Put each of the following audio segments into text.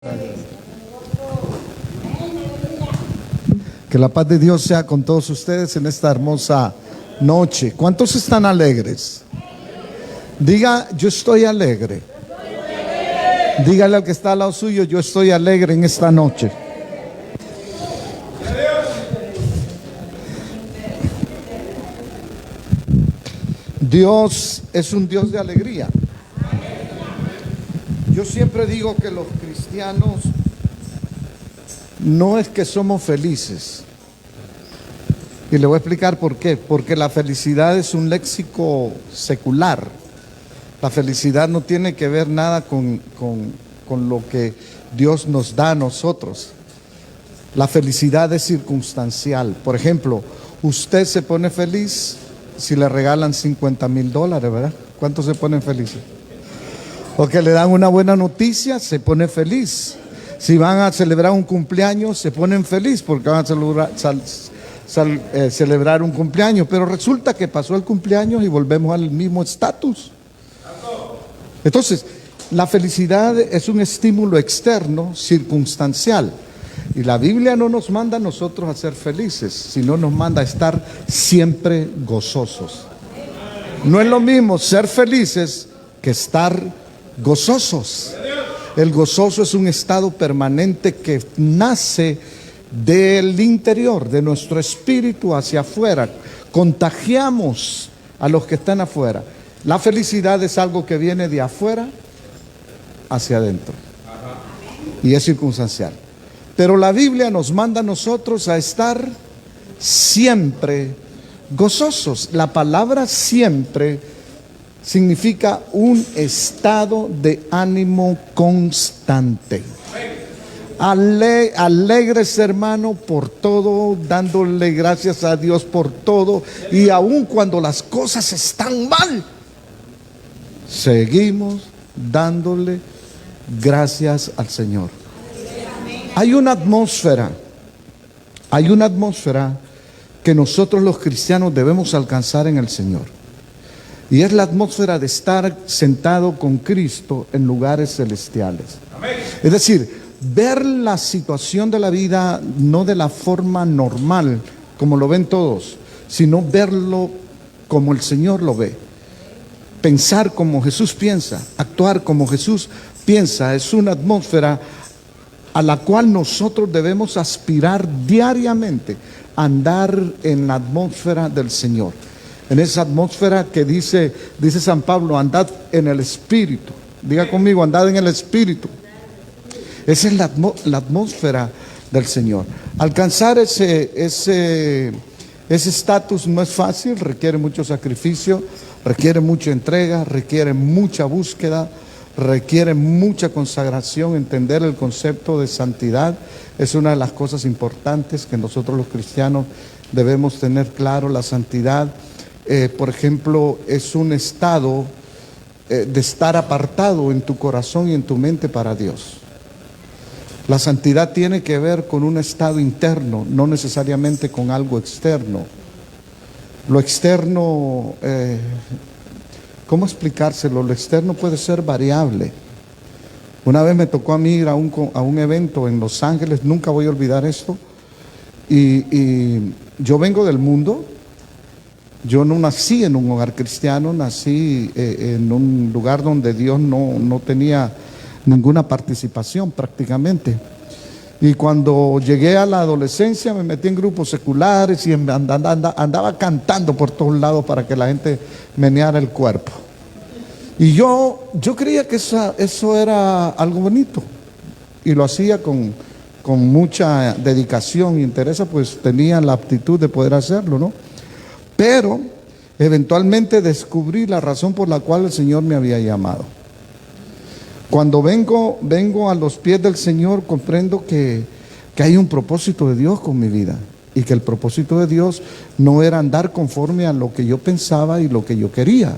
Que la paz de Dios sea con todos ustedes en esta hermosa noche. ¿Cuántos están alegres? Diga, yo estoy alegre. Dígale al que está al lado suyo, yo estoy alegre en esta noche. Dios es un Dios de alegría. Yo siempre digo que los cristianos no es que somos felices. Y le voy a explicar por qué. Porque la felicidad es un léxico secular. La felicidad no tiene que ver nada con lo que Dios nos da a nosotros. La felicidad es circunstancial. Por ejemplo, usted se pone feliz si le regalan $50,000, ¿verdad? ¿Cuántos se ponen felices? O que le dan una buena noticia, se pone feliz. Si van a celebrar un cumpleaños, se ponen feliz porque van a celebrar un cumpleaños. Pero resulta que pasó el cumpleaños y volvemos al mismo estatus. Entonces, la felicidad es un estímulo externo, circunstancial. Y la Biblia no nos manda a nosotros a ser felices, sino nos manda a estar siempre gozosos. No es lo mismo ser felices que estar gozosos. El gozoso es un estado permanente que nace del interior, de nuestro espíritu hacia afuera. Contagiamos a los que están afuera. La felicidad es algo que viene de afuera hacia adentro. Y es circunstancial. Pero la Biblia nos manda a nosotros a estar siempre gozosos. La palabra siempre significa un estado de ánimo constante. Alegres, hermano, por todo, dándole gracias a Dios por todo. Y aun cuando las cosas están mal, seguimos dándole gracias al Señor. Hay una atmósfera que nosotros los cristianos debemos alcanzar en el Señor. Y es la atmósfera de estar sentado con Cristo en lugares celestiales. Amén. Es decir, ver la situación de la vida no de la forma normal, como lo ven todos, sino verlo como el Señor lo ve. Pensar como Jesús piensa, actuar como Jesús piensa, es una atmósfera a la cual nosotros debemos aspirar diariamente, andar en la atmósfera del Señor. En esa atmósfera que dice San Pablo, andad en el Espíritu. Diga conmigo, andad en el Espíritu. Esa es la atmósfera del Señor. Alcanzar ese estatus no es fácil, requiere mucho sacrificio, requiere mucha entrega, requiere mucha búsqueda, requiere mucha consagración. Entender el concepto de santidad es una de las cosas importantes que nosotros los cristianos debemos tener claro. La santidad, por ejemplo, es un estado de estar apartado en tu corazón y en tu mente para Dios. La santidad tiene que ver con un estado interno, no necesariamente con algo externo. Lo externo, ¿cómo explicárselo? Lo externo puede ser variable. Una vez me tocó a mí ir a un evento en Los Ángeles, nunca voy a olvidar esto. Y yo vengo del mundo. Yo no nací en un hogar cristiano, nací en un lugar donde Dios no tenía ninguna participación prácticamente. Y cuando llegué a la adolescencia me metí en grupos seculares y andaba cantando por todos lados para que la gente meneara el cuerpo. Y yo creía que eso era algo bonito. Y lo hacía con mucha dedicación y interés, pues tenía la aptitud de poder hacerlo, ¿no? Pero eventualmente descubrí la razón por la cual el Señor me había llamado. Cuando vengo a los pies del Señor, comprendo que hay un propósito de Dios con mi vida. Y que el propósito de Dios no era andar conforme a lo que yo pensaba y lo que yo quería.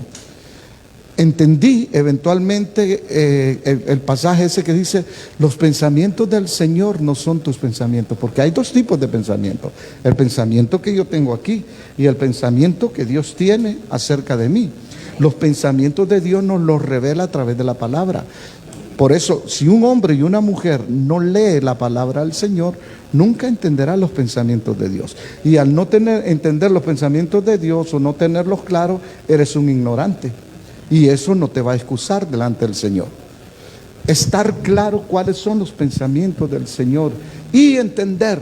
Entendí eventualmente el pasaje ese que dice, los pensamientos del Señor no son tus pensamientos, porque hay dos tipos de pensamientos: el pensamiento que yo tengo aquí y el pensamiento que Dios tiene acerca de mí. Los pensamientos de Dios nos los revela a través de la palabra. Por eso, si un hombre y una mujer no lee la palabra del Señor, nunca entenderá los pensamientos de Dios. Y al no entender los pensamientos de Dios o no tenerlos claros, eres un ignorante. Y eso no te va a excusar delante del Señor. Estar claro cuáles son los pensamientos del Señor y entender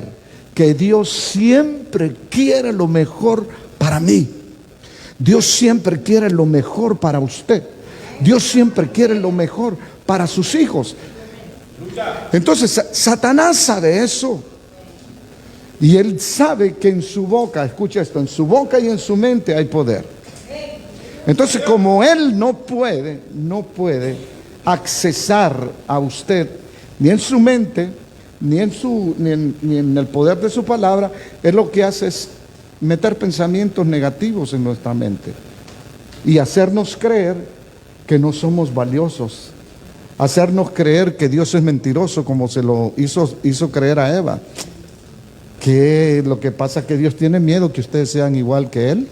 que Dios siempre quiere lo mejor para mí. Dios siempre quiere lo mejor para usted. Dios siempre quiere lo mejor para sus hijos. Entonces Satanás sabe eso. Y él sabe que en su boca, escucha esto, en su boca y en su mente hay poder. Entonces, como él no puede accesar a usted ni en su mente, ni en el poder de su palabra, él lo que hace es meter pensamientos negativos en nuestra mente y hacernos creer que no somos valiosos, hacernos creer que Dios es mentiroso, como se lo hizo creer a Eva, que lo que pasa es que Dios tiene miedo que ustedes sean igual que Él.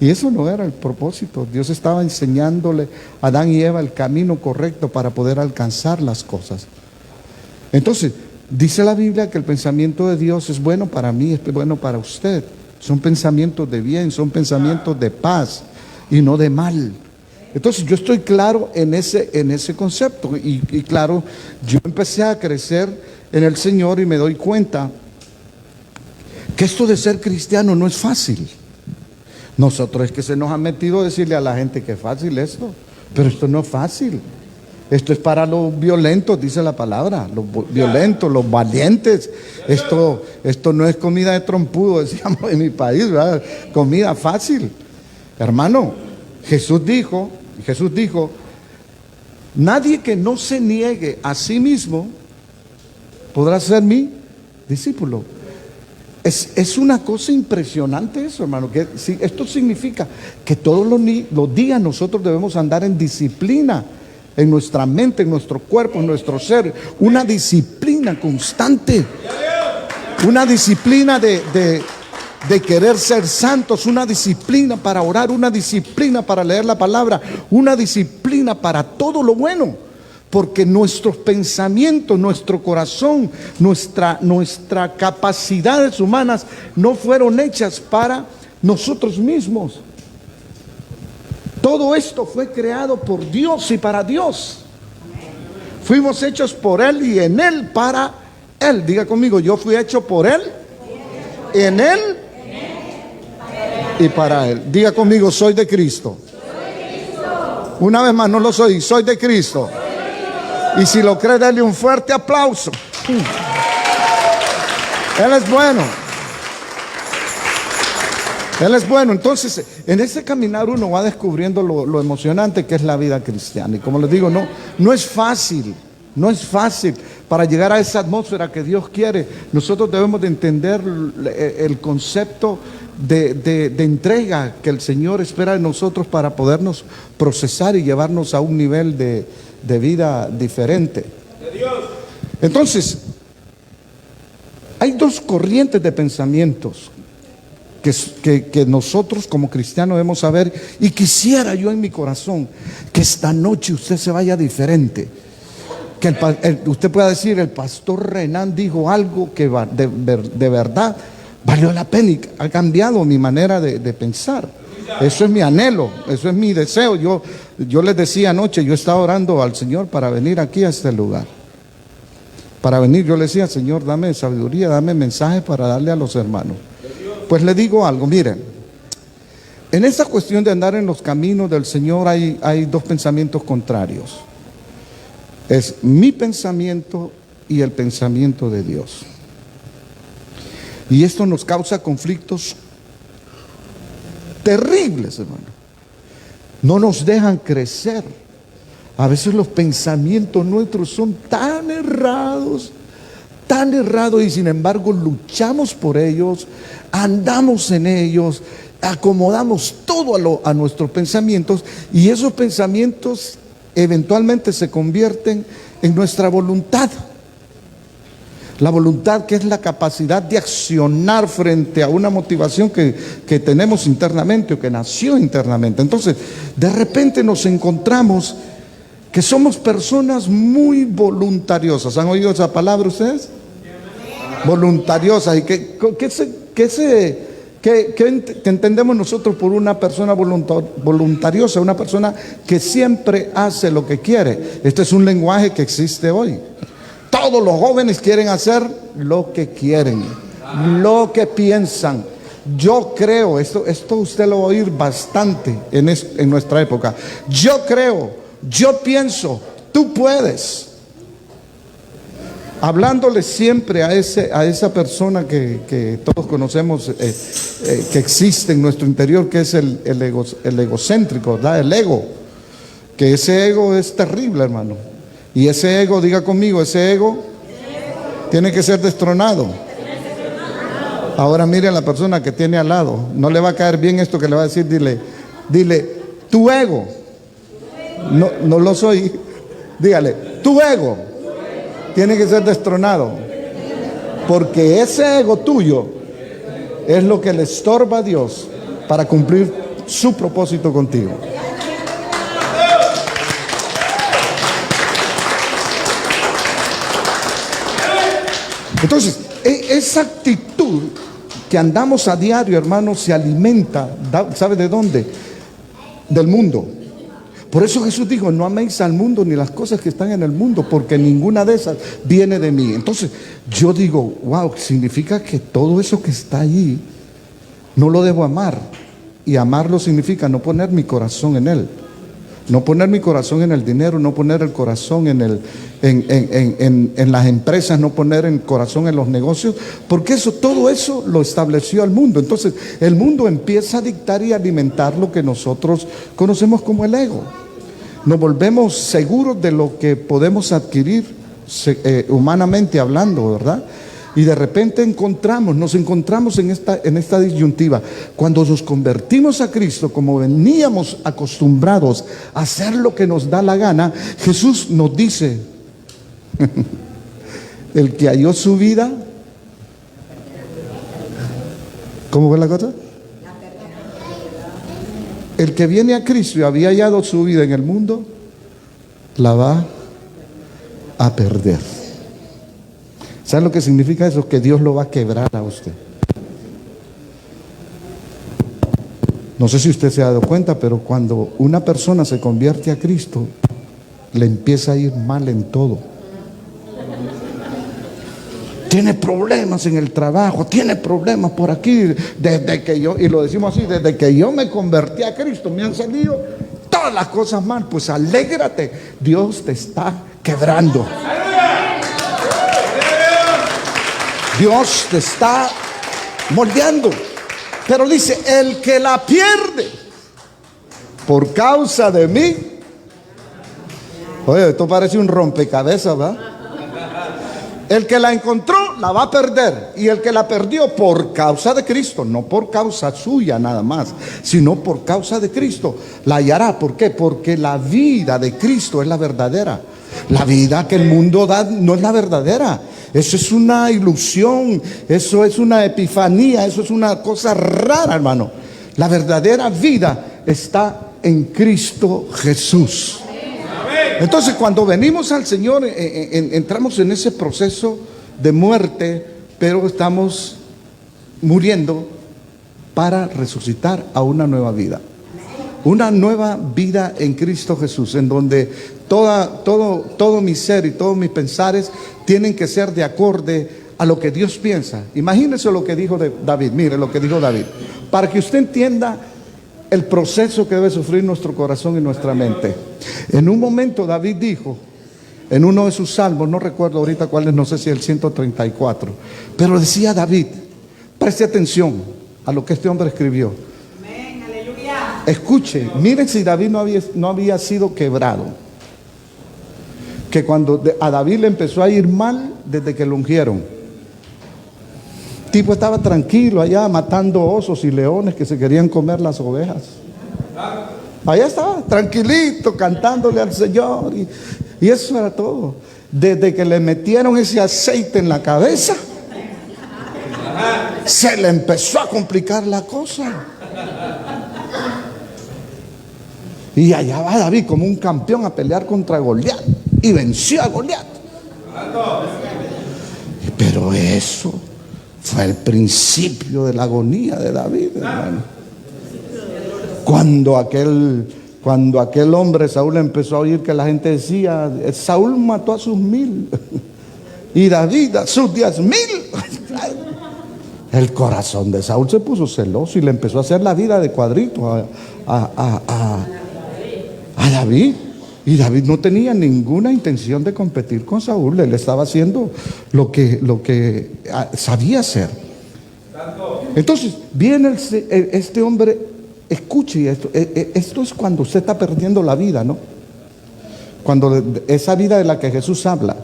Y eso no era el propósito. Dios estaba enseñándole a Adán y Eva el camino correcto para poder alcanzar las cosas. Entonces, dice la Biblia que el pensamiento de Dios es bueno para mí, es bueno para usted. Son pensamientos de bien, son pensamientos de paz y no de mal. Entonces yo estoy claro en ese concepto. Y claro, yo empecé a crecer en el Señor y me doy cuenta que esto de ser cristiano no es fácil. Nosotros es que se nos ha metido a decirle a la gente que es fácil esto, pero esto no es fácil. Esto es para los violentos, dice la palabra, los violentos, los valientes. Esto no es comida de trompudo, decíamos en mi país, ¿verdad? Comida fácil. Hermano, Jesús dijo, nadie que no se niegue a sí mismo podrá ser mi discípulo. Es una cosa impresionante eso, hermano. Que esto significa que todos los días nosotros debemos andar en disciplina, en nuestra mente, en nuestro cuerpo, en nuestro ser. Una disciplina constante. Una disciplina de querer ser santos. Una disciplina para orar. Una disciplina para leer la palabra. Una disciplina para todo lo bueno. Porque nuestros pensamientos, nuestro corazón, nuestra capacidades humanas no fueron hechas para nosotros mismos. Todo esto fue creado por Dios y para Dios. Fuimos hechos por Él y en Él para Él. Diga conmigo, yo fui hecho por Él, en Él y para Él. Diga conmigo, soy de Cristo. Una vez más, no lo soy de Cristo. Y si lo cree, dale un fuerte aplauso. Él es bueno. Él es bueno. Entonces, en ese caminar uno va descubriendo lo emocionante que es la vida cristiana. Y como les digo, no es fácil. No es fácil. Para llegar a esa atmósfera que Dios quiere, nosotros debemos de entender el concepto de entrega que el Señor espera de nosotros para podernos procesar y llevarnos a un nivel de vida diferente. Entonces, hay dos corrientes de pensamientos que nosotros como cristianos debemos saber, y quisiera yo en mi corazón que esta noche usted se vaya diferente, que usted pueda decir, el pastor Renan dijo algo que de verdad valió la pena y ha cambiado mi manera de pensar. Eso es mi anhelo, eso es mi deseo. Yo les decía anoche, yo estaba orando al Señor para venir aquí a este lugar. Para venir, yo le decía, Señor, dame sabiduría, dame mensajes para darle a los hermanos. Pues le digo algo, miren, en esta cuestión de andar en los caminos del Señor hay dos pensamientos contrarios. Es mi pensamiento y el pensamiento de Dios. Y esto nos causa conflictos terribles, hermano. No nos dejan crecer. A veces los pensamientos nuestros son tan errados, y sin embargo luchamos por ellos, andamos en ellos, acomodamos todo a nuestros pensamientos, y esos pensamientos eventualmente se convierten en nuestra voluntad. La voluntad, que es la capacidad de accionar frente a una motivación que tenemos internamente o que nació internamente. Entonces, de repente nos encontramos que somos personas muy voluntariosas. ¿Han oído esa palabra ustedes? Voluntariosas. ¿Y qué entendemos nosotros por una persona voluntariosa? Una persona que siempre hace lo que quiere. Este es un lenguaje que existe hoy. Todos los jóvenes quieren hacer lo que quieren, lo que piensan. Yo creo, esto usted lo va a oír bastante en nuestra época. Yo creo, yo pienso, tú puedes. Hablándole siempre a esa persona que todos conocemos, que existe en nuestro interior, que es el egocéntrico, ¿verdad? El ego. Que ese ego es terrible, hermano. Y ese ego, diga conmigo, ese ego tiene que ser destronado. Ahora mire a la persona que tiene al lado. No le va a caer bien esto que le va a decir. Dile, tu ego. No lo soy. Dígale, tu ego tiene que ser destronado. Porque ese ego tuyo es lo que le estorba a Dios para cumplir su propósito contigo. Entonces, esa actitud que andamos a diario, hermano, se alimenta, ¿sabe de dónde? Del mundo. Por eso Jesús dijo, no améis al mundo ni las cosas que están en el mundo, porque ninguna de esas viene de mí. Entonces, yo digo, wow, significa que todo eso que está allí, no lo debo amar. Y amarlo significa no poner mi corazón en él. No poner mi corazón en el dinero, no poner el corazón en las empresas, no poner el corazón en los negocios, porque todo eso lo estableció el mundo. Entonces el mundo empieza a dictar y alimentar lo que nosotros conocemos como el ego. Nos volvemos seguros de lo que podemos adquirir humanamente hablando, ¿verdad? Y de repente nos encontramos en esta disyuntiva. Cuando nos convertimos a Cristo, como veníamos acostumbrados a hacer lo que nos da la gana, Jesús nos dice, el que halló su vida, ¿cómo fue la cosa? El que viene a Cristo y había hallado su vida en el mundo, la va a perder. ¿Sabe lo que significa eso? Que Dios lo va a quebrar a usted. No sé si usted se ha dado cuenta, pero cuando una persona se convierte a Cristo, le empieza a ir mal en todo. Tiene problemas en el trabajo, tiene problemas por aquí, y lo decimos así, desde que yo me convertí a Cristo, me han salido todas las cosas mal. Pues alégrate, Dios te está quebrando. Dios te está moldeando. Pero dice, el que la pierde por causa de mí. Oye, esto parece un rompecabezas, ¿verdad? El que la encontró la va a perder. Y el que la perdió por causa de Cristo, no por causa suya nada más, sino por causa de Cristo, la hallará. ¿Por qué? Porque la vida de Cristo es la verdadera. La vida que el mundo da no es la verdadera. Eso es una ilusión, eso es una epifanía, eso es una cosa rara, hermano. La verdadera vida está en Cristo Jesús. Entonces, cuando venimos al Señor, entramos en ese proceso de muerte, pero estamos muriendo para resucitar a una nueva vida. Una nueva vida en Cristo Jesús, en donde todo mi ser y todos mis pensares tienen que ser de acorde a lo que Dios piensa. Imagínese lo que dijo David. Mire lo que dijo David, para que usted entienda el proceso que debe sufrir nuestro corazón y nuestra mente. En un momento David dijo, en uno de sus salmos, no recuerdo ahorita cuál es, no sé si el 134, pero decía David, preste atención a lo que este hombre escribió. Escuche, miren si David no había sido quebrado. Que cuando a David le empezó a ir mal desde que lo ungieron. El tipo estaba tranquilo allá matando osos y leones que se querían comer las ovejas. Allá estaba, tranquilito, cantándole al Señor. Y eso era todo. Desde que le metieron ese aceite en la cabeza, se le empezó a complicar la cosa. Y allá va David como un campeón a pelear contra Goliat. Y venció a Goliat. Pero eso fue el principio de la agonía de David, hermano. Cuando aquel hombre, Saúl, empezó a oír que la gente decía: Saúl mató a sus 1000 y David a sus 10,000. El corazón de Saúl se puso celoso y le empezó a hacer la vida de cuadrito a David. Y David no tenía ninguna intención de competir con Saúl. Él estaba haciendo lo que sabía hacer. Entonces viene este hombre. Escuche esto. Esto es cuando usted está perdiendo la vida, ¿no? Cuando esa vida de la que Jesús habla.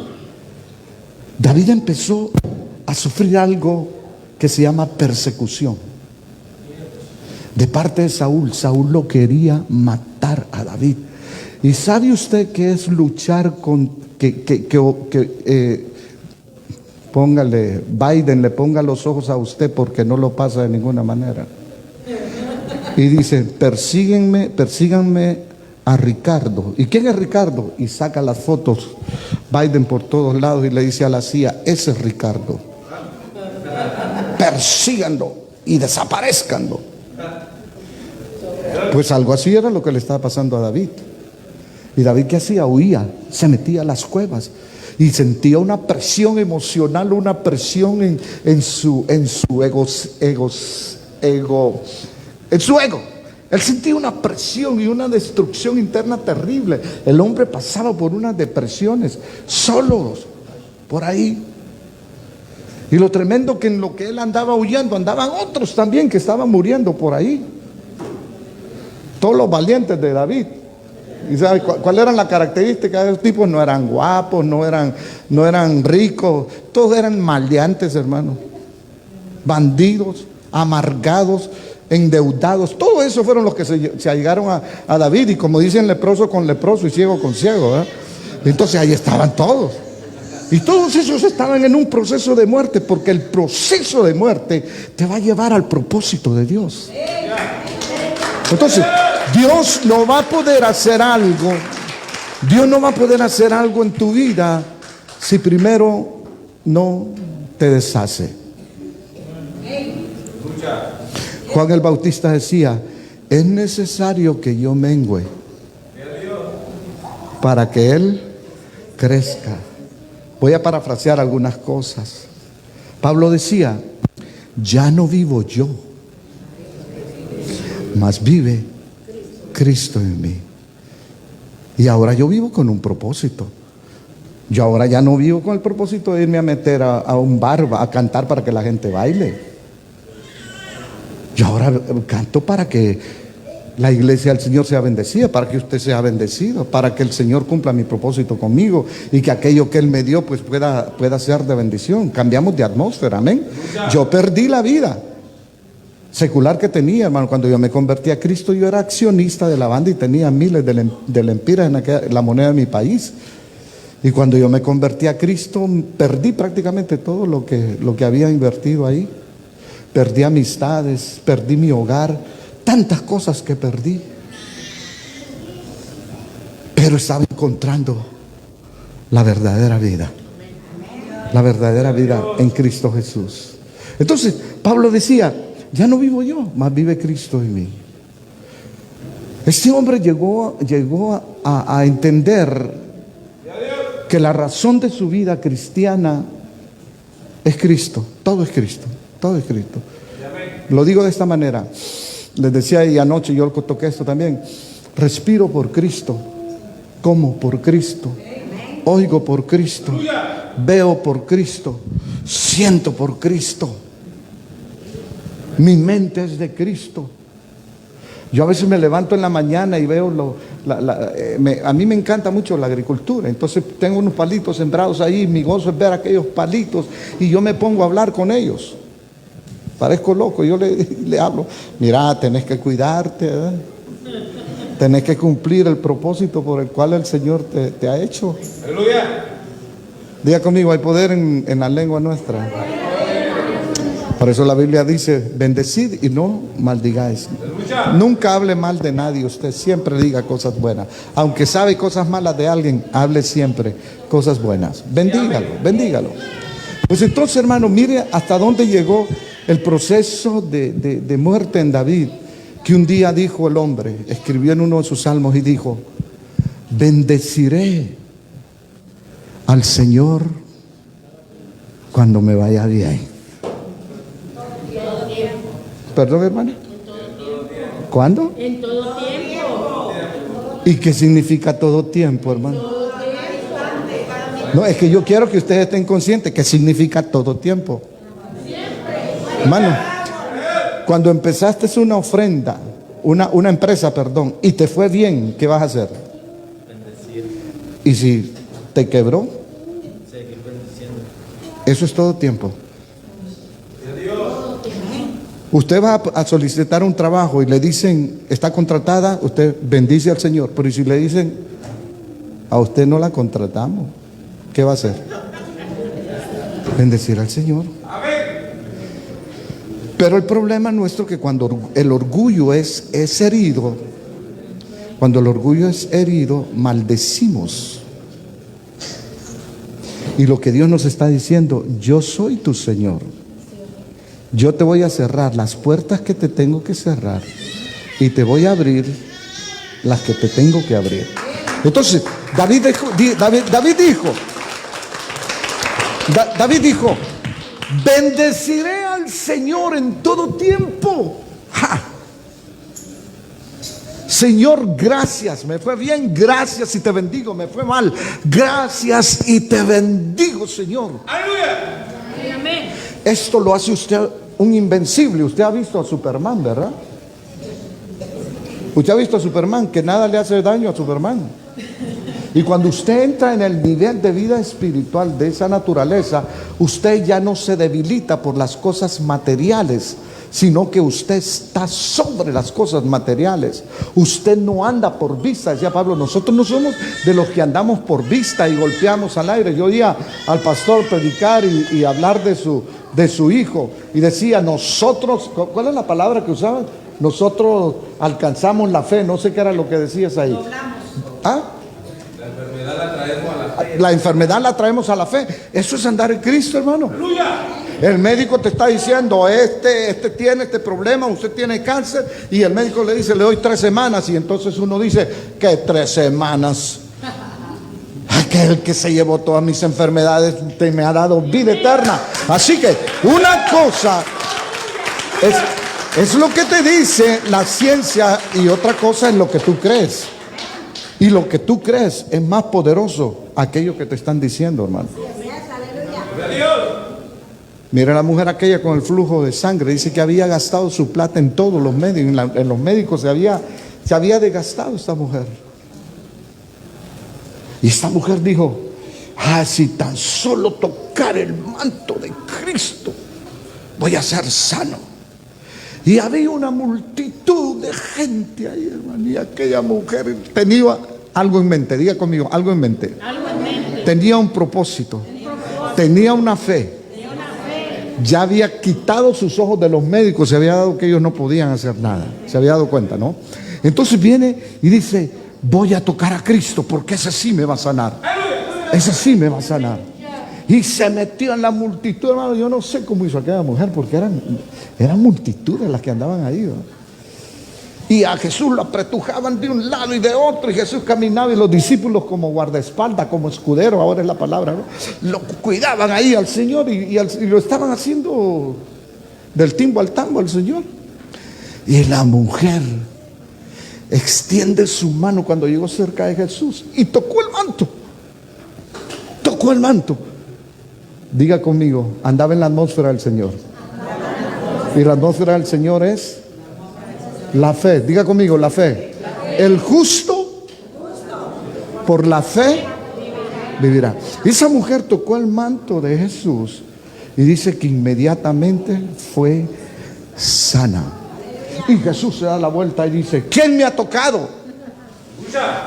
David empezó a sufrir algo que se llama persecución de parte de Saúl. Saúl lo quería matar a David. ¿Y sabe usted qué es luchar con póngale, Biden le ponga los ojos a usted porque no lo pasa de ninguna manera? Y dice: persíganme a Ricardo. ¿Y quién es Ricardo? Y saca las fotos Biden por todos lados y le dice a la CIA: ese es Ricardo. Persíganlo y desaparezcanlo. Pues algo así era lo que le estaba pasando a David. Y David, ¿qué hacía? Huía, se metía a las cuevas y sentía una presión emocional, una presión en su ego. Él sentía una presión y una destrucción interna terrible. El hombre pasaba por unas depresiones, solos, por ahí. Y lo tremendo que en lo que él andaba huyendo, andaban otros también que estaban muriendo por ahí. Todos los valientes de David. ¿Y sabe cuál eran las características de esos tipos? No eran guapos, no eran ricos, todos eran maleantes, hermano. Bandidos, amargados, endeudados. Todo eso fueron los que se allegaron a David. Y como dicen, leproso con leproso y ciego con ciego, ¿verdad? Entonces ahí estaban todos. Y todos esos estaban en un proceso de muerte, porque el proceso de muerte te va a llevar al propósito de Dios. Entonces, Dios no va a poder hacer algo. Dios no va a poder hacer algo en tu vida si primero no te deshace. Juan el Bautista decía: es necesario que yo mengüe para que Él crezca. Voy a parafrasear algunas cosas. Pablo decía: ya no vivo yo, mas vive Cristo en mí. Y ahora yo vivo con un propósito. Yo ahora ya no vivo con el propósito de irme a meter a un bar a cantar para que la gente baile. Yo ahora canto para que la iglesia del Señor sea bendecida, para que usted sea bendecido, para que el Señor cumpla mi propósito conmigo y que aquello que Él me dio pues pueda ser de bendición. Cambiamos de atmósfera, amén. Yo perdí la vida secular que tenía, hermano. Cuando yo me convertí a Cristo, yo era accionista de la banda y tenía miles de lempiras en la moneda de mi país. Y cuando yo me convertí a Cristo, perdí prácticamente todo lo que había invertido ahí. Perdí amistades, perdí mi hogar, tantas cosas que perdí. Pero estaba encontrando la verdadera vida. La verdadera vida en Cristo Jesús. Entonces, Pablo decía: ya no vivo yo, mas vive Cristo en mí. Este hombre llegó a entender que la razón de su vida cristiana es Cristo. Todo es Cristo. Todo es Cristo. Lo digo de esta manera. Les decía, y anoche yo toqué esto también: respiro por Cristo, como por Cristo, oigo por Cristo, veo por Cristo, siento por Cristo. Mi mente es de Cristo. Yo a veces me levanto en la mañana y veo a mí me encanta mucho la agricultura. Entonces tengo unos palitos sembrados ahí. Mi gozo es ver aquellos palitos y yo me pongo a hablar con ellos. Parezco loco. Yo le hablo: mira, tenés que cuidarte, ¿verdad? Tenés que cumplir el propósito por el cual el Señor te ha hecho. Aleluya. Diga conmigo: hay poder en la lengua nuestra. Por eso la Biblia dice: bendecid y no maldigáis. Nunca hable mal de nadie, usted siempre diga cosas buenas. Aunque sabe cosas malas de alguien, hable siempre cosas buenas. Bendígalo, bendígalo. Pues entonces, hermano, mire hasta dónde llegó el proceso de muerte en David, que un día dijo el hombre, escribió en uno de sus salmos y dijo: bendeciré al Señor cuando me vaya bien. Perdón, hermano. ¿Cuándo? En todo tiempo. ¿Y qué significa todo tiempo, hermano? No, es que yo quiero que ustedes estén conscientes que significa todo tiempo. Hermano, cuando empezaste una ofrenda, una empresa, perdón, y te fue bien, ¿qué vas a hacer? Y si te quebró, eso es todo tiempo. Usted va a solicitar un trabajo y le dicen, está contratada, usted bendice al Señor. Pero si le dicen, a usted no la contratamos, ¿qué va a hacer? Bendecir al Señor. Pero el problema nuestro es que cuando el orgullo es herido, cuando el orgullo es herido, maldecimos. Y lo que Dios nos está diciendo: yo soy tu Señor. Yo te voy a cerrar las puertas que te tengo que cerrar y te voy a abrir las que te tengo que abrir. Entonces, David dijo, bendeciré al Señor en todo tiempo. ¡Ja! Señor, gracias, me fue bien, gracias y te bendigo. Me fue mal, gracias y te bendigo, Señor. ¡Aleluya! Amén. Esto lo hace usted un invencible. Usted ha visto a Superman, ¿verdad? Usted ha visto a Superman, que nada le hace daño a Superman. Y cuando usted entra en el nivel de vida espiritual de esa naturaleza, usted ya no se debilita por las cosas materiales, sino que usted está sobre las cosas materiales. Usted no anda por vista. Decía Pablo, nosotros no somos de los que andamos por vista y golpeamos al aire. Yo oía al pastor predicar y hablar de su hijo, y decía, nosotros, ¿cuál es la palabra que usaban? Nosotros alcanzamos la fe. No sé qué era lo que decías ahí. ¿Ah? La enfermedad la traemos a la fe. Eso es andar en Cristo, hermano. ¡Aleluya! El médico te está diciendo, este tiene este problema, usted tiene cáncer, y el médico le dice, le doy 3 semanas, y entonces uno dice, ¿qué 3 semanas? Aquel que se llevó todas mis enfermedades me ha dado vida eterna. Así que una cosa es lo que te dice la ciencia, y otra cosa es lo que tú crees. Y lo que tú crees es más poderoso aquello que te están diciendo, hermano. Mira la mujer aquella con el flujo de sangre, dice que había gastado su plata en todos los médicos, en los médicos se había desgastado esta mujer. Y esta mujer dijo, si tan solo tocar el manto de Cristo, voy a ser sano. Y había una multitud de gente ahí, hermano, y aquella mujer tenía algo en mente. Diga conmigo, algo en mente. Tenía un propósito, tenía una fe. Ya había quitado sus ojos de los médicos, se había dado que ellos no podían hacer nada. Se había dado cuenta, ¿no? Entonces viene y dice, voy a tocar a Cristo porque ese sí me va a sanar. Ese sí me va a sanar. Y se metió en la multitud, hermano. Yo no sé cómo hizo aquella mujer, porque eran multitudes las que andaban ahí, ¿no? Y a Jesús lo apretujaban de un lado y de otro, y Jesús caminaba, y los discípulos como guardaespaldas, como escuderos, ahora es la palabra, ¿no? Lo cuidaban ahí al Señor, y lo estaban haciendo del timbo al tambo al Señor. Y la mujer extiende su mano cuando llegó cerca de Jesús y tocó el manto. Tocó el manto. Diga conmigo, andaba en la atmósfera del Señor. Y la atmósfera del Señor es la fe. Diga conmigo, la fe. El justo por la fe vivirá. Esa mujer tocó el manto de Jesús y dice que inmediatamente fue sana. Y Jesús se da la vuelta y dice, ¿quién me ha tocado?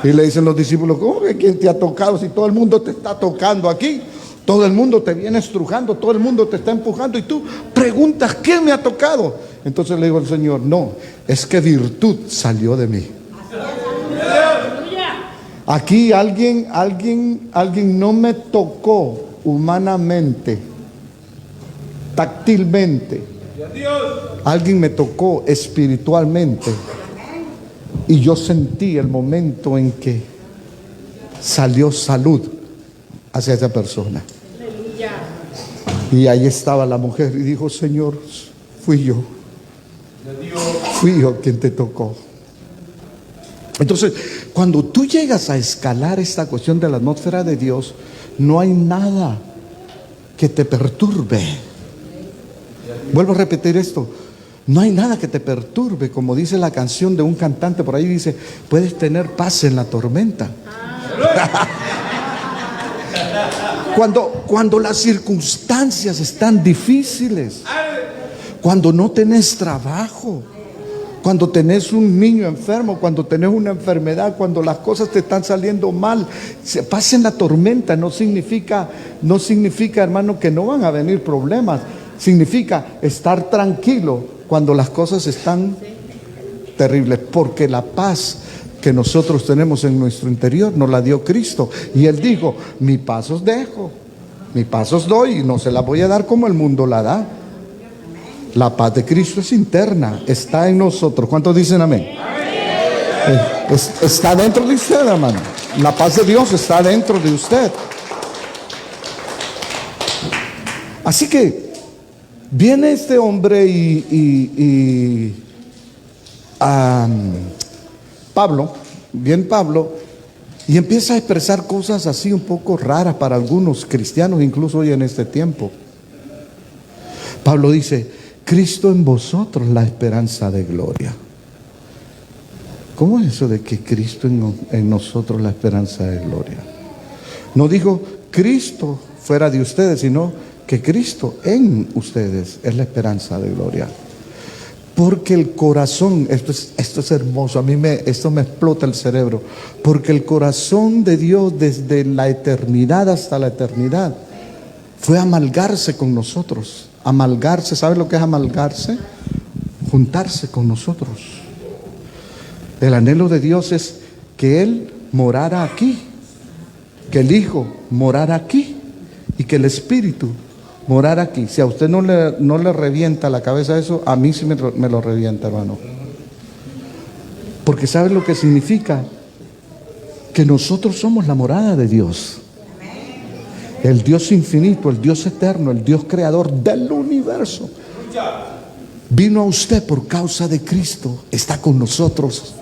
Y le dicen los discípulos, ¿cómo que quién te ha tocado? Si todo el mundo te está tocando aquí, todo el mundo te viene estrujando, todo el mundo te está empujando, y tú preguntas, ¿quién me ha tocado? Entonces le digo al Señor, no, es que virtud salió de mí. Aquí alguien no me tocó humanamente, táctilmente. Alguien me tocó espiritualmente. Y yo sentí el momento en que salió salud hacia esa persona. Y ahí estaba la mujer y dijo, Señor, fui yo quien te tocó. Entonces, cuando tú llegas a escalar esta cuestión de la atmósfera de Dios, no hay nada que te perturbe. Vuelvo a repetir esto. No hay nada que te perturbe, como dice la canción de un cantante por ahí, dice, puedes tener paz en la tormenta. Cuando las circunstancias están difíciles, cuando no tenés trabajo, cuando tenés un niño enfermo, cuando tenés una enfermedad, cuando las cosas te están saliendo mal, paz en la tormenta no significa, hermano, que no van a venir problemas. Significa estar tranquilo cuando las cosas están terribles, porque la paz que nosotros tenemos en nuestro interior nos la dio Cristo. Y Él dijo, mi paz os dejo, mi paz os doy, y no se la voy a dar como el mundo la da. La paz de Cristo es interna, está en nosotros. ¿Cuántos dicen amén? Está dentro de usted, hermano. La paz de Dios está dentro de usted. Así que viene este hombre Pablo, y empieza a expresar cosas así un poco raras para algunos cristianos, incluso hoy en este tiempo. Pablo dice, Cristo en vosotros, la esperanza de gloria. ¿Cómo es eso de que Cristo en nosotros, la esperanza de gloria? No dijo Cristo fuera de ustedes, sino que Cristo en ustedes es la esperanza de gloria. Porque el corazón, esto es hermoso, esto me explota el cerebro, porque el corazón de Dios desde la eternidad hasta la eternidad fue amalgarse con nosotros. Amalgarse, ¿sabe lo que es amalgarse? Juntarse con nosotros. El anhelo de Dios es que Él morara aquí, que el Hijo morara aquí y que el Espíritu morara aquí. Si a usted no le revienta la cabeza eso, a mí sí me lo revienta, hermano. Porque ¿sabe lo que significa? Que nosotros somos la morada de Dios. El Dios infinito, el Dios eterno, el Dios creador del universo vino a usted por causa de Cristo. Está con nosotros.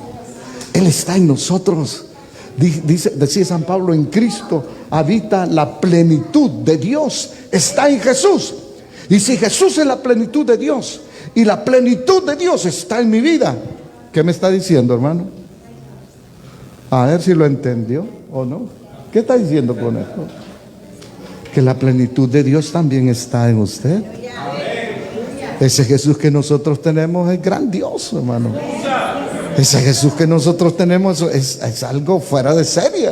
Él está en nosotros. Decía San Pablo, en Cristo habita la plenitud de Dios. Está en Jesús. Y si Jesús es la plenitud de Dios y la plenitud de Dios está en mi vida, ¿qué me está diciendo, hermano? A ver si lo entendió o no. ¿Qué está diciendo con esto? Que la plenitud de Dios también está en usted. Ese Jesús que nosotros tenemos es grandioso, hermano. Ese Jesús que nosotros tenemos es algo fuera de serie.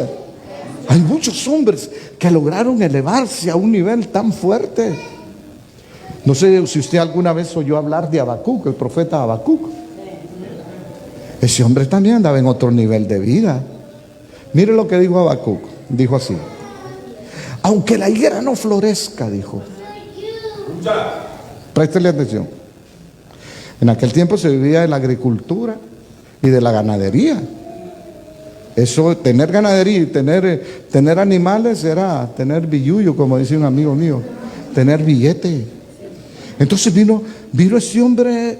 Hay muchos hombres que lograron elevarse a un nivel tan fuerte. No sé si usted alguna vez oyó hablar de Habacuc, el profeta Habacuc. Ese hombre también andaba en otro nivel de vida. Mire lo que dijo Habacuc. Dijo así: aunque la higuera no florezca, dijo. Préstele atención. En aquel tiempo se vivía de la agricultura y de la ganadería. Eso, tener ganadería y tener animales era tener billuyo, como dice un amigo mío, tener billete. Entonces vino ese hombre,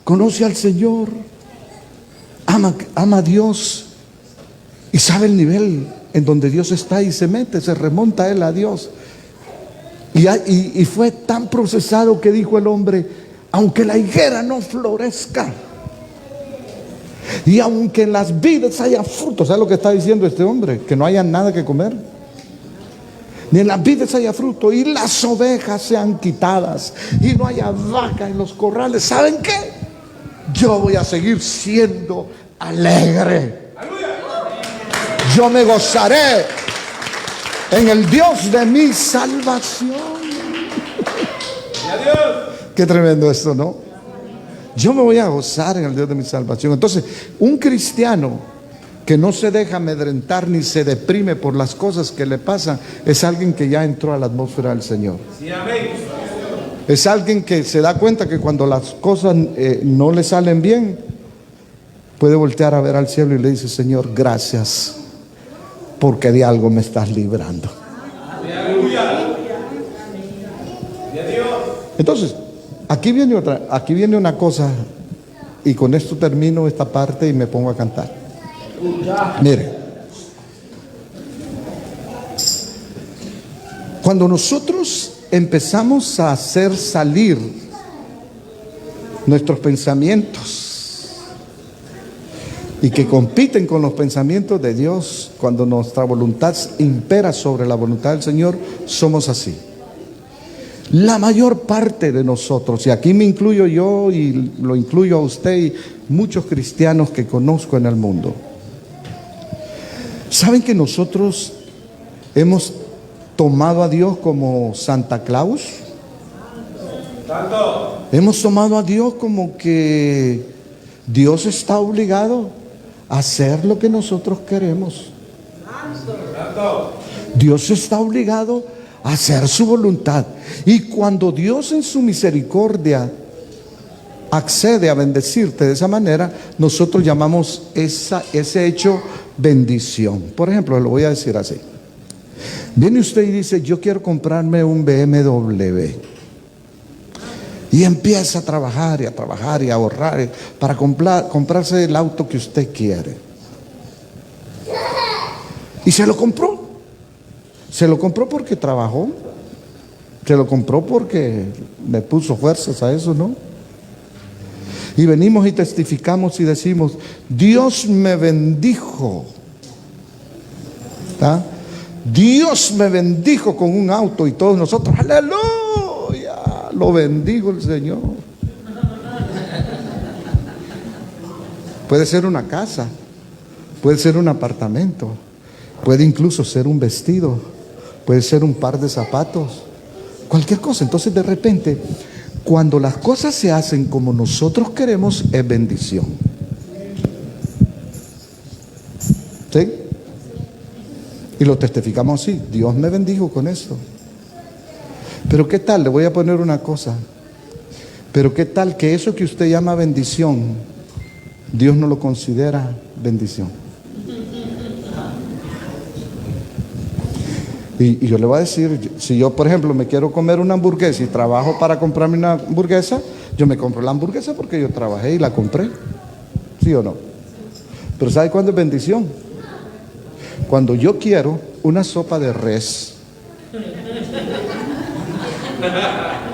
conoce al Señor, ama a Dios y sabe el nivel en donde Dios está y se remonta él a Dios. Y fue tan procesado que dijo el hombre: aunque la higuera no florezca y aunque en las vides haya fruto. ¿Sabe lo que está diciendo este hombre? Que no haya nada que comer, ni en las vides haya fruto, y las ovejas sean quitadas y no haya vaca en los corrales. ¿Saben qué? Yo voy a seguir siendo alegre. Yo me gozaré en el Dios de mi salvación. Qué tremendo esto, ¿no? Yo me voy a gozar en el Dios de mi salvación. Entonces, un cristiano que no se deja amedrentar ni se deprime por las cosas que le pasan, es alguien que ya entró a la atmósfera del Señor. Sí, amén. Es alguien que se da cuenta que cuando las cosas no le salen bien, puede voltear a ver al cielo y le dice: Señor, gracias, porque de algo me estás librando. Aleluya. Entonces, aquí viene una cosa, y con esto termino esta parte y me pongo a cantar. Mire, cuando nosotros empezamos a hacer salir nuestros pensamientos y que compiten con los pensamientos de Dios, cuando nuestra voluntad impera sobre la voluntad del Señor, somos así. La mayor parte de nosotros, y aquí me incluyo yo y lo incluyo a usted y muchos cristianos que conozco en el mundo, ¿saben que nosotros hemos tomado a Dios como Santa Claus? Hemos tomado a Dios como que Dios está obligado a hacer lo que nosotros queremos. Dios está obligado a hacer su voluntad. Y cuando Dios en su misericordia accede a bendecirte de esa manera, nosotros llamamos ese hecho bendición. Por ejemplo, lo voy a decir así. Viene usted y dice: yo quiero comprarme un BMW. Y empieza a trabajar y a ahorrar para comprarse el auto que usted quiere. Y se lo compró. Se lo compró porque trabajó. Se lo compró porque me puso fuerzas a eso, ¿no? Y venimos y testificamos y decimos: Dios me bendijo. ¿Ah? Dios me bendijo con un auto, y todos nosotros: aleluya, lo bendijo el Señor. Puede ser una casa, puede ser un apartamento, puede incluso ser un vestido, puede ser un par de zapatos, cualquier cosa. Entonces, de repente, cuando las cosas se hacen como nosotros queremos, es bendición. ¿Sí? Y lo testificamos así: Dios me bendijo con esto. Pero ¿qué tal? Le voy a poner una cosa. Pero ¿qué tal que eso que usted llama bendición, Dios no lo considera bendición? Y yo le voy a decir, si yo, por ejemplo, me quiero comer una hamburguesa y trabajo para comprarme una hamburguesa, yo me compro la hamburguesa porque yo trabajé y la compré. ¿Sí o no? Pero ¿sabe cuándo es bendición? Cuando yo quiero una sopa de res.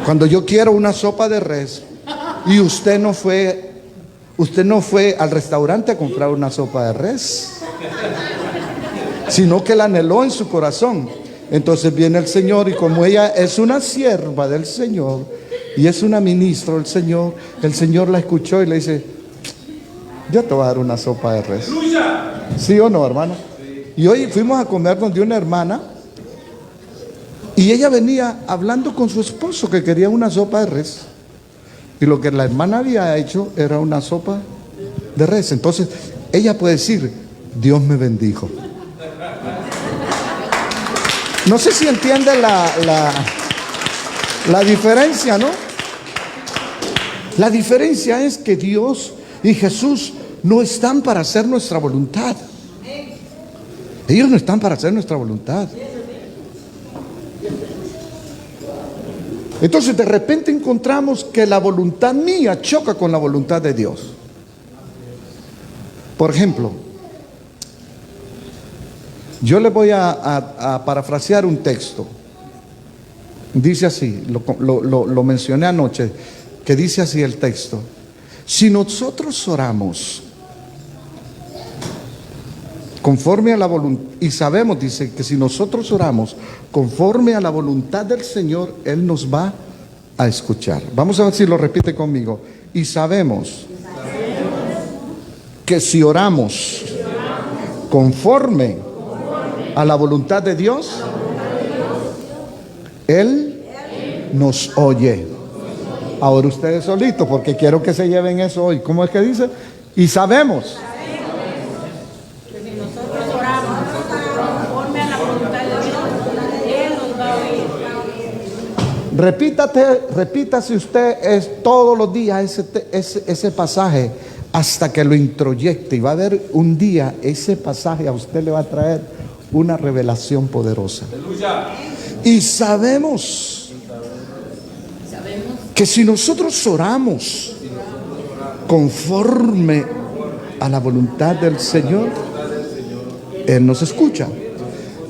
Cuando yo quiero una sopa de res y usted no fue al restaurante a comprar una sopa de res, sino que la anheló en su corazón. Entonces viene el Señor, y como ella es una sierva del Señor y es una ministra del Señor, el Señor la escuchó y le dice: yo te voy a dar una sopa de res. ¿Sí o no, hermano? Y hoy fuimos a comer donde una hermana, y ella venía hablando con su esposo que quería una sopa de res, y lo que la hermana había hecho era una sopa de res. Entonces ella puede decir: Dios me bendijo. No sé si entiende la diferencia, ¿no? La diferencia es que Dios y Jesús no están para hacer nuestra voluntad. Ellos no están para hacer nuestra voluntad. Entonces, de repente encontramos que la voluntad mía choca con la voluntad de Dios. Por ejemplo, yo le voy a parafrasear un texto. Dice así, lo mencioné anoche, que dice así el texto: si nosotros oramos conforme a la voluntad, y sabemos, dice, que si nosotros oramos conforme a la voluntad del Señor, Él nos va a escuchar. Vamos a ver si lo repite conmigo. Y sabemos que si oramos conforme a la voluntad de Dios, Él nos oye. Ahora ustedes solitos, porque quiero que se lleven eso hoy. ¿Cómo es que dice? Y sabemos. Que si nosotros oramos conforme a la voluntad de Dios, Él nos va a oír. Repítase usted todos los días ese pasaje hasta que lo introyecte. Y va a haber un día ese pasaje a usted le va a traer una revelación poderosa. Y sabemos que si nosotros oramos conforme a la voluntad del Señor, Él nos escucha.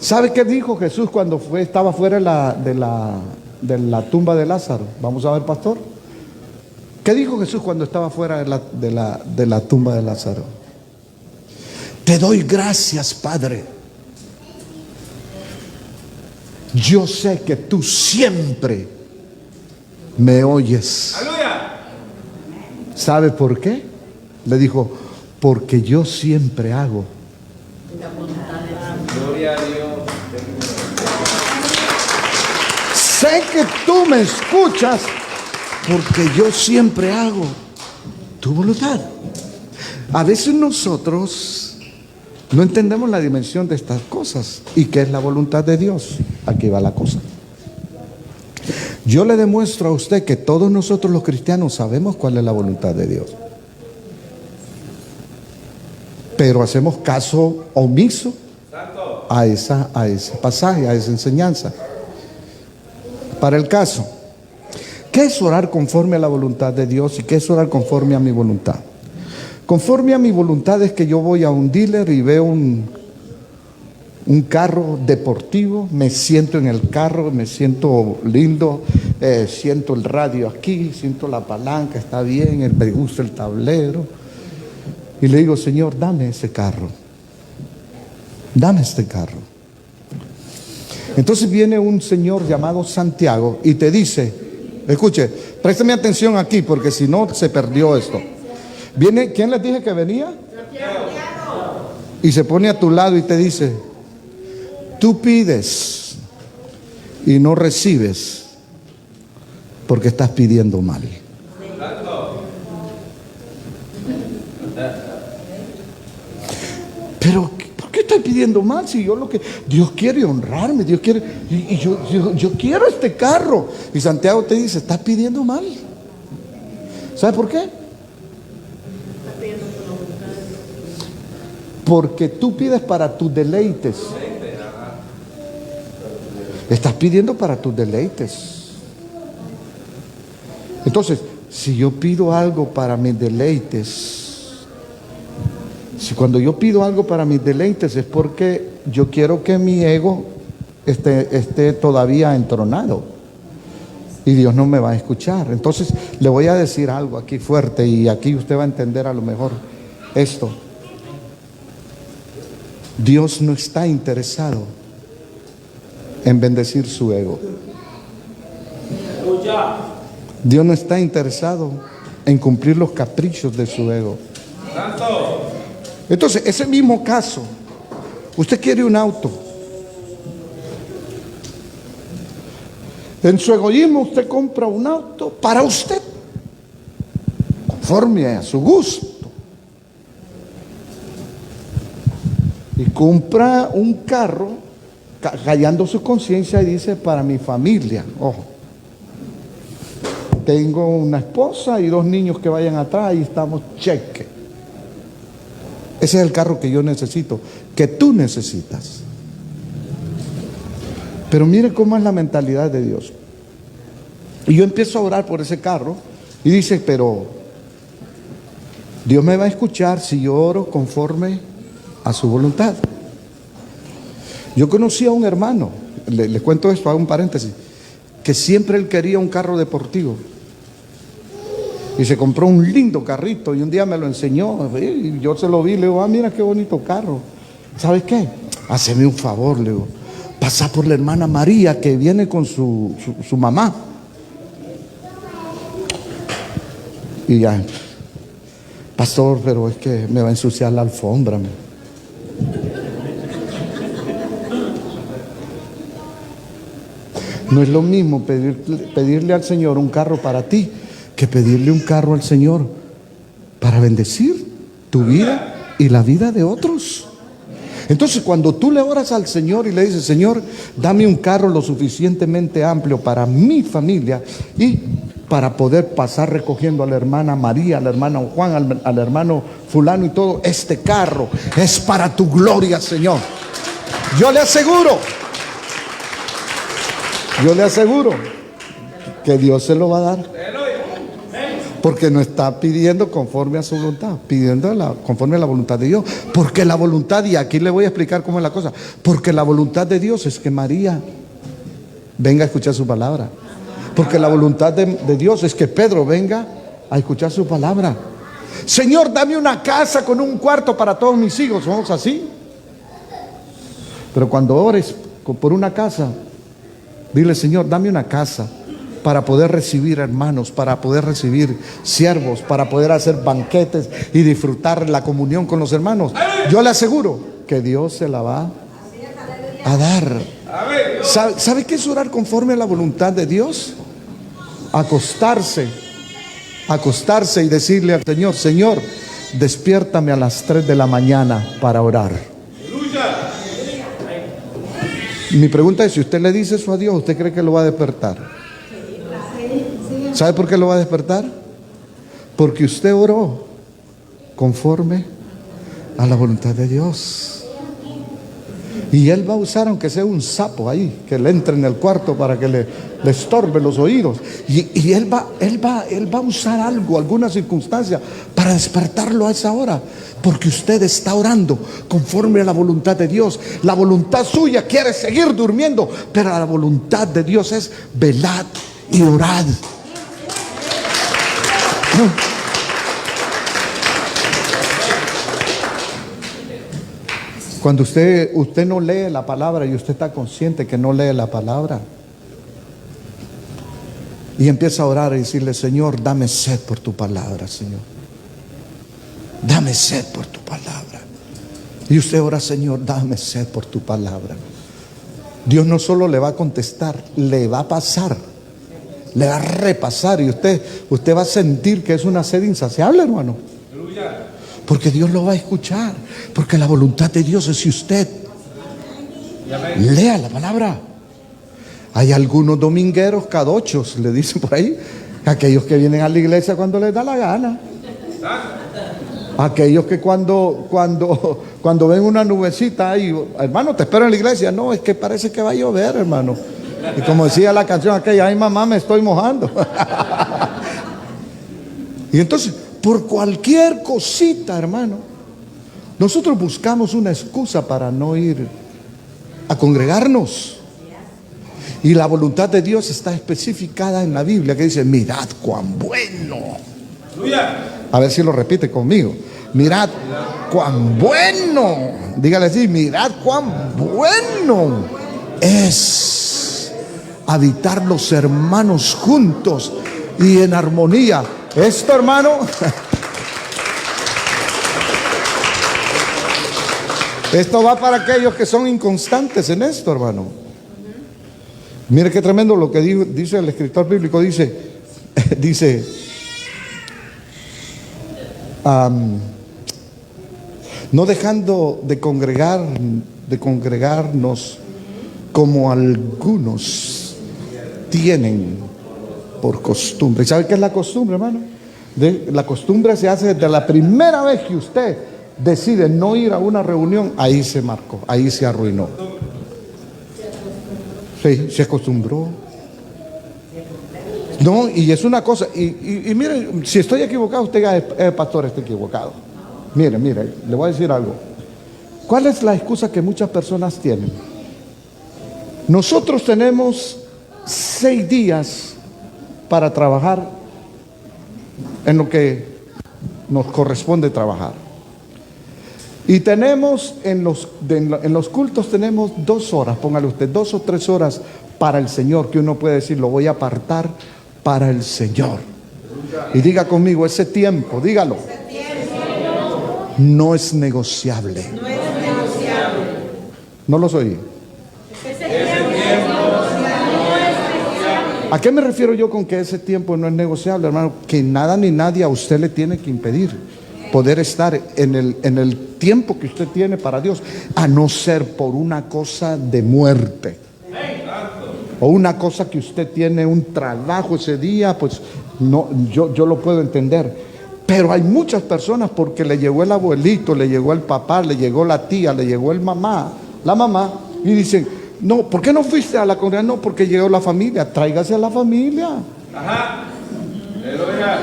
¿Sabe qué dijo Jesús cuando estaba fuera de la tumba de Lázaro? Vamos a ver, pastor. ¿Qué dijo Jesús cuando estaba fuera de la tumba de Lázaro? Te doy gracias, Padre. Yo sé que tú siempre me oyes. ¿Sabe por qué? Le dijo, porque yo siempre hago. Gloria a Dios. Sé que tú me escuchas porque yo siempre hago tu voluntad. A veces nosotros no entendemos la dimensión de estas cosas y qué es la voluntad de Dios. Aquí va la cosa. Yo le demuestro a usted que todos nosotros los cristianos sabemos cuál es la voluntad de Dios. Pero hacemos caso omiso a ese pasaje, a esa enseñanza. Para el caso, ¿qué es orar conforme a la voluntad de Dios y qué es orar conforme a mi voluntad? Conforme a mi voluntad es que yo voy a un dealer y veo un carro deportivo, me siento en el carro, me siento lindo, siento el radio aquí, siento la palanca, está bien, me gusta el tablero. Y le digo, Señor, dame ese carro, dame este carro. Entonces viene un señor llamado Santiago y te dice, escuche, présteme atención aquí porque si no se perdió esto. Viene, ¿quién les dije que venía? Santiago. Y se pone a tu lado y te dice, tú pides y no recibes porque estás pidiendo mal. Pero ¿por qué estoy pidiendo mal? Si yo Dios quiere honrarme, Dios quiere, y yo quiero este carro. Y Santiago te dice, estás pidiendo mal. ¿Sabe por qué? Porque tú pides para tus deleites. Estás pidiendo para tus deleites. Entonces, si yo pido algo para mis deleites, si cuando yo pido algo para mis deleites es porque yo quiero que mi ego esté todavía entronado y Dios no me va a escuchar. Entonces le voy a decir algo aquí fuerte y aquí usted va a entender a lo mejor esto. Dios no está interesado en bendecir su ego. Dios no está interesado en cumplir los caprichos de su ego. Entonces, ese mismo caso, usted quiere un auto. En su egoísmo usted compra un auto para usted, conforme a su gusto. Y compra un carro callando su conciencia y dice para mi familia. Ojo, tengo una esposa y 2 niños que vayan atrás y estamos cheque. Ese es el carro que yo necesito, que tú necesitas. Pero mire cómo es la mentalidad de Dios. Y yo empiezo a orar por ese carro y dice, pero Dios me va a escuchar si yo oro conforme a su voluntad. Yo conocí a un hermano, les cuento esto, hago un paréntesis, que siempre él quería un carro deportivo. Y se compró un lindo carrito y un día me lo enseñó y yo se lo vi, le digo, mira qué bonito carro. ¿Sabes qué? Haceme un favor, le digo, pasa por la hermana María que viene con su mamá. Y ya, pastor, pero es que me va a ensuciar la alfombra. No es lo mismo pedirle al Señor un carro para ti que pedirle un carro al Señor para bendecir tu vida y la vida de otros. Entonces, cuando tú le oras al Señor y le dices: Señor, dame un carro lo suficientemente amplio para mi familia y para poder pasar recogiendo a la hermana María, al hermano Juan, al hermano fulano y todo, este carro es para tu gloria, Señor. Yo le aseguro que Dios se lo va a dar. Porque no está pidiendo conforme a su voluntad, pidiendo conforme a la voluntad de Dios. Porque la voluntad, y aquí le voy a explicar cómo es la cosa, porque la voluntad de Dios es que María venga a escuchar su palabra. Porque la voluntad de Dios es que Pedro venga a escuchar su palabra. Señor, dame una casa con un cuarto para todos mis hijos. Somos así. Pero cuando ores por una casa, dile: Señor, dame una casa para poder recibir hermanos, para poder recibir siervos, para poder hacer banquetes y disfrutar la comunión con los hermanos. Yo le aseguro que Dios se la va a dar. ¿Sabe qué es orar conforme a la voluntad de Dios? Acostarse y decirle al Señor: Señor, despiértame a las 3 de la mañana para orar. Mi pregunta es: si usted le dice eso a Dios, ¿usted cree que lo va a despertar? ¿Sabe por qué lo va a despertar? Porque usted oró conforme a la voluntad de Dios. Y Él va a usar, aunque sea un sapo ahí, que le entre en el cuarto para que le estorbe los oídos. Y Él va a usar algo, alguna circunstancia, para despertarlo a esa hora. Porque usted está orando conforme a la voluntad de Dios. La voluntad suya quiere seguir durmiendo, pero la voluntad de Dios es: velad y orad. Cuando usted no lee la palabra y usted está consciente que no lee la palabra, y empieza a orar y decirle: Señor, dame sed por tu palabra, Señor. Dame sed por tu palabra. Y usted ora: Señor, dame sed por tu palabra. Dios no solo le va a contestar, le va a pasar, le va a repasar, y usted va a sentir que es una sed insaciable, hermano. Porque Dios lo va a escuchar. Porque la voluntad de Dios es: si usted lea la palabra. Hay algunos domingueros cadochos, le dicen por ahí, aquellos que vienen a la iglesia cuando les da la gana. Aquellos que cuando ven una nubecita ahí: hermano, te espero en la iglesia. No, es que parece que va a llover, hermano. Y como decía la canción aquella: ay, mamá, me estoy mojando. Y entonces, por cualquier cosita, hermano, nosotros buscamos una excusa para no ir a congregarnos. Y la voluntad de Dios está especificada en la Biblia, que dice: mirad cuán bueno. A ver si lo repite conmigo: mirad cuán bueno. Dígale así: mirad cuán bueno es habitar los hermanos juntos y en armonía. Esto, hermano, esto va para aquellos que son inconstantes en esto, hermano. Mire qué tremendo lo que dice el escritor bíblico. Dice no dejando de congregarnos como algunos tienen por costumbre. ¿Y sabe qué es la costumbre, hermano? La costumbre se hace desde la primera vez que usted decide no ir a una reunión. Ahí se marcó, ahí se arruinó. Sí, se acostumbró. No, y es una cosa. Y mire, si estoy equivocado, usted, pastor, está equivocado. Mire, le voy a decir algo. ¿Cuál es la excusa que muchas personas tienen? Nosotros tenemos 6 días para trabajar en lo que nos corresponde trabajar. Y tenemos en los cultos tenemos 2 horas, póngale usted, 2 o 3 horas para el Señor, que uno puede decir: lo voy a apartar para el Señor. Y diga conmigo: ese tiempo, dígalo, no es negociable. No los oí. ¿A qué me refiero yo con que ese tiempo no es negociable, hermano? Que nada ni nadie a usted le tiene que impedir poder estar en el tiempo que usted tiene para Dios, a no ser por una cosa de muerte o una cosa que usted tiene un trabajo ese día, pues no, yo lo puedo entender. Pero hay muchas personas porque le llegó el abuelito, le llegó el papá, le llegó la tía, le llegó la mamá, y dicen: no, ¿por qué no fuiste a la congregación? No, porque llegó la familia. Tráigase a la familia. Ajá.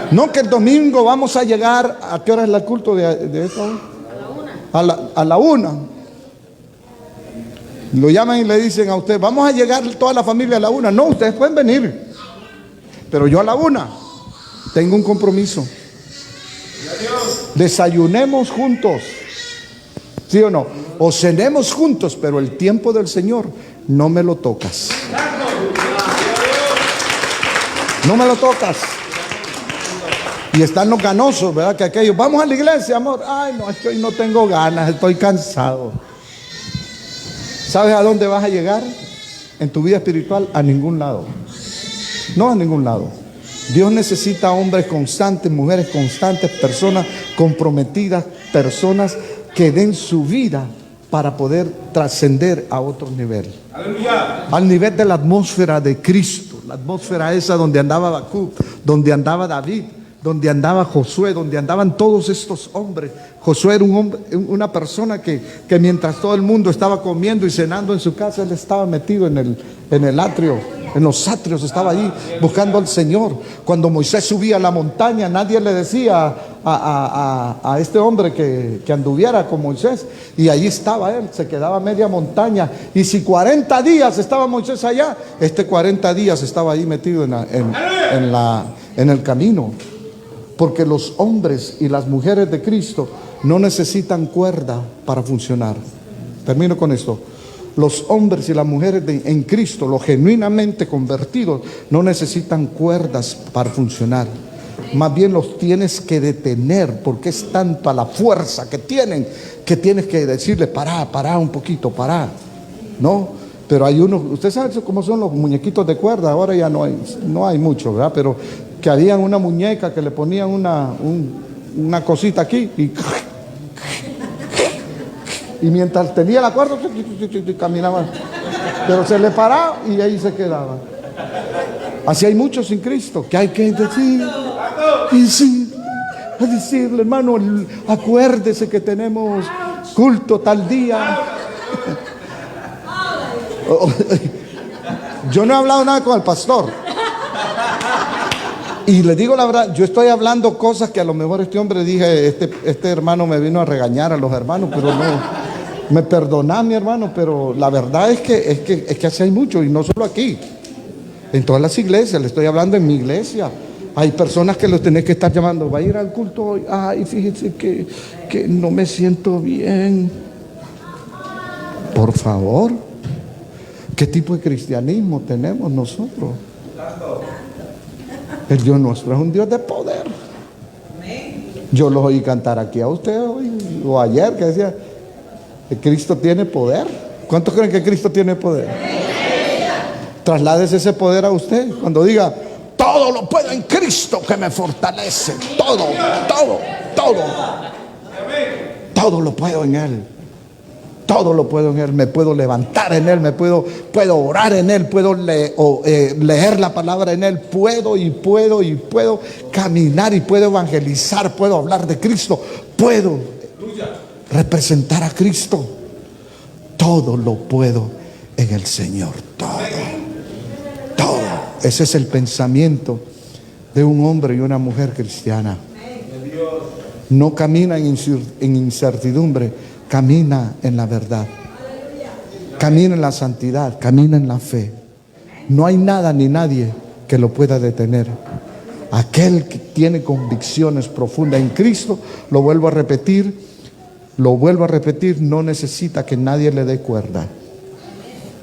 No, que el domingo vamos a llegar. ¿A qué hora es el culto de esta hora? A la 1. Lo llaman y le dicen a usted: vamos a llegar toda la familia a la 1. No, ustedes pueden venir, pero yo a la 1 tengo un compromiso. Desayunemos juntos, ¿sí o no? O cenemos juntos, pero el tiempo del Señor no me lo tocas. No me lo tocas. Y están los ganosos, ¿verdad? Que aquellos: vamos a la iglesia, amor. Ay, no, es que hoy no tengo ganas, estoy cansado. ¿Sabes a dónde vas a llegar en tu vida espiritual? A ningún lado. No a ningún lado. Dios necesita hombres constantes, mujeres constantes, personas comprometidas, personas que den su vida para poder trascender a otro nivel. Aleluya. Al nivel de la atmósfera de Cristo, la atmósfera esa donde andaba Habacuc, donde andaba David, donde andaba Josué, donde andaban todos estos hombres. Josué era un hombre, una persona que mientras todo el mundo estaba comiendo y cenando en su casa, él estaba metido en el atrio, en los atrios, estaba allí buscando al Señor. Cuando Moisés subía a la montaña, nadie le decía a este hombre que anduviera con Moisés, y allí estaba él, se quedaba media montaña. Y si 40 días estaba Moisés allá, 40 días estaba ahí metido en el camino. Porque los hombres y las mujeres de Cristo no necesitan cuerda para funcionar. Termino con esto. Los hombres y las mujeres en Cristo, los genuinamente convertidos, no necesitan cuerdas para funcionar. Más bien los tienes que detener, porque es tanta la fuerza que tienen, que tienes que decirle: pará un poquito, pará. ¿No? Pero hay unos, usted sabe cómo son los muñequitos de cuerda. Ahora ya no hay mucho, ¿verdad? Pero que habían una muñeca que le ponían una cosita aquí y mientras tenía la cuerda caminaba, pero se le paraba y ahí se quedaba. Así hay muchos sin Cristo que hay que decirle: hermano, acuérdese que tenemos culto tal día. Yo no he hablado nada con el pastor. Y le digo la verdad, yo estoy hablando cosas que a lo mejor este hombre dije: este hermano me vino a regañar a los hermanos, pero no, me perdona mi hermano, pero la verdad es que así hay mucho, y no solo aquí, en todas las iglesias. Le estoy hablando en mi iglesia. Hay personas que los tenés que estar llamando: va a ir al culto hoy. Ay, fíjense que no me siento bien. Por favor, ¿qué tipo de cristianismo tenemos nosotros? El Dios nuestro es un Dios de poder. Yo los oí cantar aquí a usted hoy o ayer, que decía que Cristo tiene poder. ¿Cuántos creen que Cristo tiene poder? Trasládese ese poder a usted cuando diga: todo lo puedo en Cristo que me fortalece. Todo lo puedo en Él. Todo lo puedo en Él. Me puedo levantar en Él, puedo orar en Él, puedo leer la palabra en Él, puedo caminar y puedo evangelizar, puedo hablar de Cristo, puedo representar a Cristo. Todo lo puedo en el Señor. Todo. Ese es el pensamiento de un hombre y una mujer cristiana. No camina en incertidumbre, camina en la verdad, camina en la santidad, camina en la fe. No hay nada ni nadie que lo pueda detener. Aquel que tiene convicciones profundas en Cristo, lo vuelvo a repetir, no necesita que nadie le dé cuerda.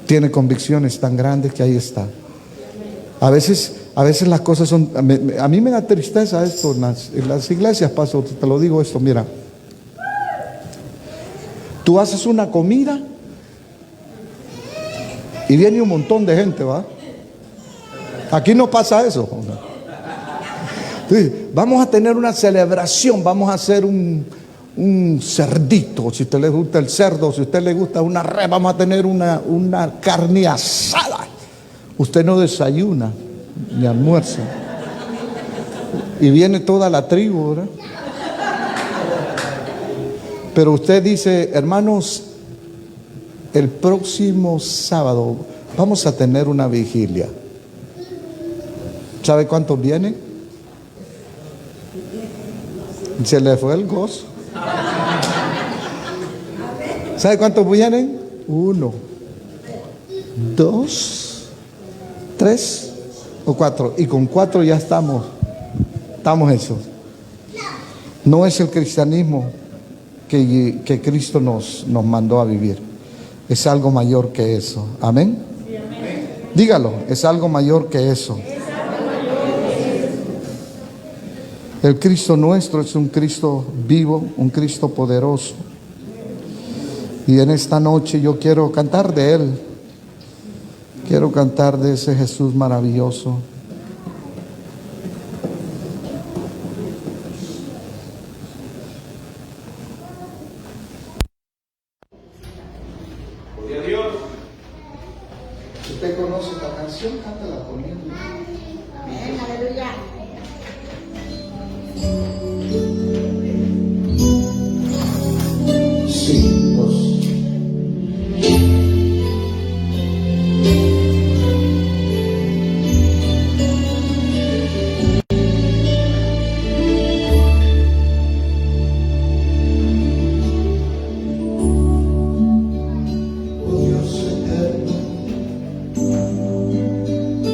Tiene convicciones tan grandes que ahí está. A veces las cosas son, a mí me da tristeza esto en las iglesias, pastor, te lo digo esto, mira. Tú haces una comida y viene un montón de gente, ¿va? Aquí no pasa eso. Sí, vamos a tener una celebración, vamos a hacer un cerdito, si a usted le gusta el cerdo, si a usted le gusta una res, vamos a tener una carne asada. Usted no desayuna ni almuerza. Y viene toda la tribu, ¿verdad? Pero usted dice, hermanos, el próximo sábado vamos a tener una vigilia. ¿Sabe cuántos vienen? Se le fue el gozo. ¿Sabe cuántos vienen? 1, 2, 3 o 4. Y con 4 ya estamos hechos. No es el cristianismo que Cristo nos mandó a vivir. Es algo mayor que eso. Amén. Dígalo, es algo mayor que eso. El Cristo nuestro es un Cristo vivo, un Cristo poderoso. Y en esta noche yo quiero cantar de Él. Quiero cantar de ese Jesús maravilloso. Gloria a Dios. Si usted conoce esta canción, cántala conmigo. Amén, aleluya. Sí, dos. Oh Dios eterno,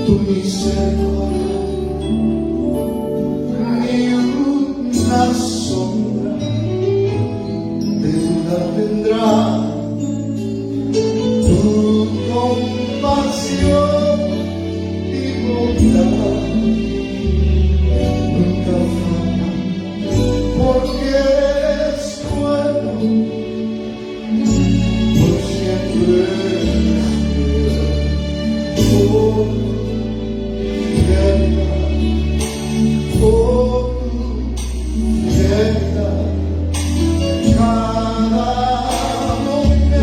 tu misericordia, ni una sombra de duda tendrá. Tu compasión y bondad nunca fallan, porque eres bueno, por siempre eres fiel. Oh,